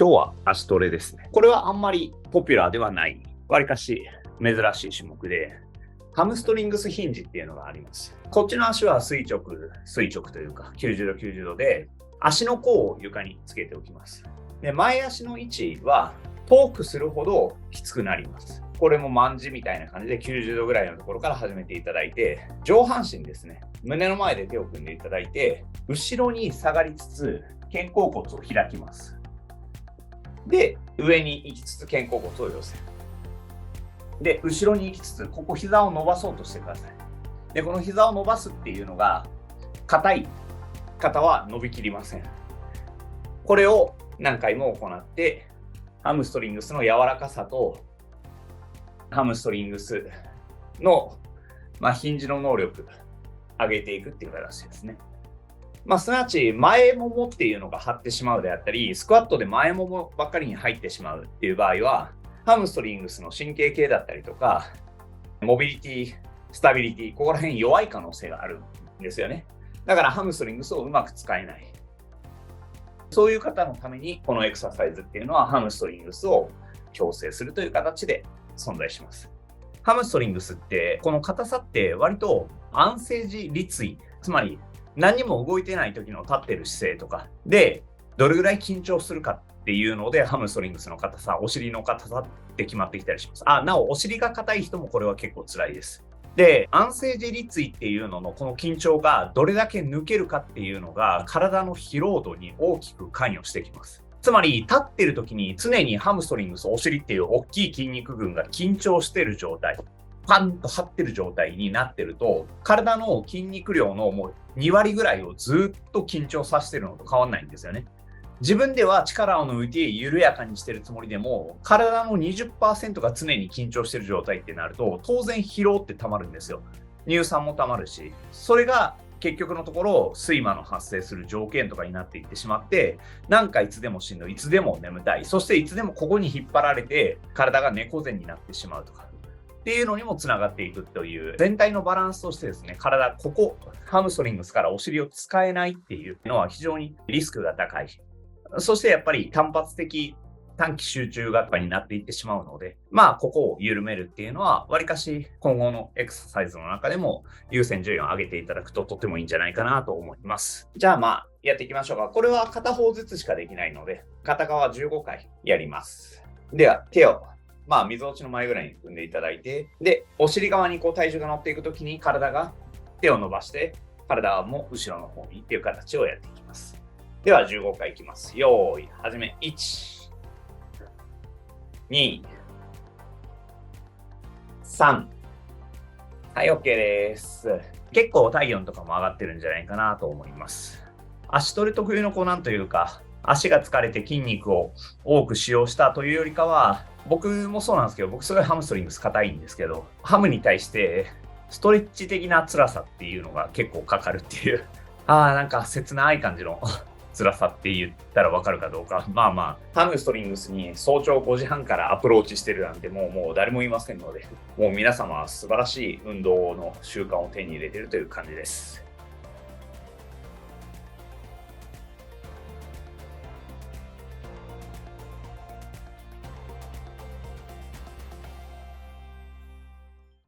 今日は足トレですね。これはあんまりポピュラーではない、わりかし珍しい種目で、ハムストリングスヒンジっていうのがあります。こっちの足は垂直というか90度90度で、足の甲を床につけておきます。で、前足の位置は遠くするほどきつくなります。これも卍みたいな感じで90度ぐらいのところから始めていただいて、上半身ですね、胸の前で手を組んでいただいて、後ろに下がりつつ肩甲骨を開きます。で、上に行きつつ肩甲骨を寄せる。で、後ろに行きつつ、ここ膝を伸ばそうとしてください。で、この膝を伸ばすっていうのが、硬い方は伸びきりません。これを何回も行って、ハムストリングスの柔らかさと、ハムストリングスの、ヒンジの能力、上げていくっていう形ですね。すなわち前ももっていうのが張ってしまうであったり、スクワットで前ももばっかりに入ってしまうっていう場合は、ハムストリングスの神経系だったりとか、モビリティ、スタビリティ、ここら辺弱い可能性があるんですよね。だからハムストリングスをうまく使えない。そういう方のために、このエクササイズっていうのはハムストリングスを矯正するという形で存在します。ハムストリングスって、この硬さって割と安静時立位、つまり何にも動いてない時の立ってる姿勢とかで、どれぐらい緊張するかっていうので、ハムストリングスの硬さ、お尻の硬さって決まってきたりします。なお、お尻が硬い人もこれは結構辛いです。で、安静時立位っていうののこの緊張がどれだけ抜けるかっていうのが、体の疲労度に大きく関与してきます。つまり、立ってる時に常にハムストリングス、お尻っていう大きい筋肉群が緊張してる状態。パンと張ってる状態になってると、体の筋肉量のもう2割ぐらいをずっと緊張させてるのと変わんないんですよね。自分では力を抜いて緩やかにしてるつもりでも、体の 20% が常に緊張してる状態ってなると、当然疲労って溜まるんですよ。乳酸も溜まるし、それが結局のところ、睡魔の発生する条件とかになっていってしまって、なんかいつでもしんどい、いつでも眠たい、そしていつでもここに引っ張られて、体が猫背になってしまうとか。っていうのにもつながっていくという全体のバランスとしてですね、体、ここ、ハムストリングスからお尻を使えないっていうのは非常にリスクが高い。そしてやっぱり単発的、短期集中型になっていってしまうので、ここを緩めるっていうのは、わりかし今後のエクササイズの中でも優先順位を上げていただくととてもいいんじゃないかなと思います。じゃあやっていきましょうか。これは片方ずつしかできないので、片側15回やります。では、手を溝落ちの前ぐらいに組んでいただいて、で、お尻側に体重が乗っていくときに体が手を伸ばして、体も後ろの方にっていう形をやっていきます。では、15回いきます。よーい、はじめ。1、2、3。はい、OK です。結構体温とかも上がってるんじゃないかなと思います。足トレ特有のなんというか、足が疲れて筋肉を多く使用したというよりかは、僕もそうなんですけど、僕すごいハムストリングス硬いんですけど、ハムに対してストレッチ的な辛さっていうのが結構かかるっていう、なんか切ない感じの辛さって言ったらわかるかどうか。ハムストリングスに早朝5時半からアプローチしてるなんてもう誰もいませんので、もう皆様は素晴らしい運動の習慣を手に入れているという感じです。